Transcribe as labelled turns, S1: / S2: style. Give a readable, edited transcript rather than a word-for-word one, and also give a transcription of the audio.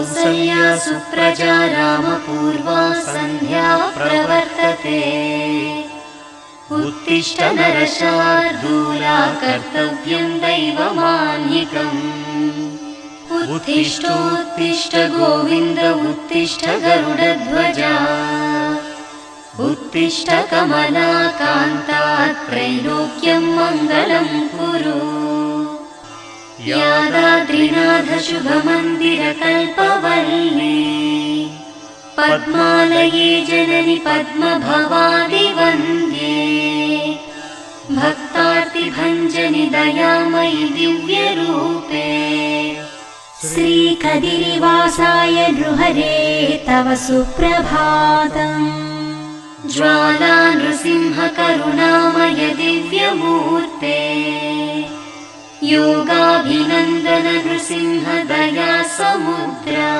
S1: कौसल्या सुप्रजा रामपूर्वा सन्ध्या प्रवर्तते। उत्तिष्ठ नरशार्दूला कर्तव्यं दैवमान्निकम्। उत्तिष्ठोत्तिष्ठ गोविन्द उत्तिष्ठ गरुडध्वजा। उत्तिष्ठ कमलाकान्ता त्रैलोक्यं मङ्गलं कुरु। यादाद्रिनाथ शुभमन्दिरकल्पवल्ली। पद्मालये जननि पद्मभवादिवन्द्ये। भक्तार्तिभञ्जनि दयामयि दिव्यरूपे।
S2: श्रीकदिरिवासाय नृहरे तव सुप्रभातम्।
S1: ज्वाला नृसिंह करुणामय दिव्यमूर्ते। योगाभिनन्दन नृसिंह दया समुद्रा।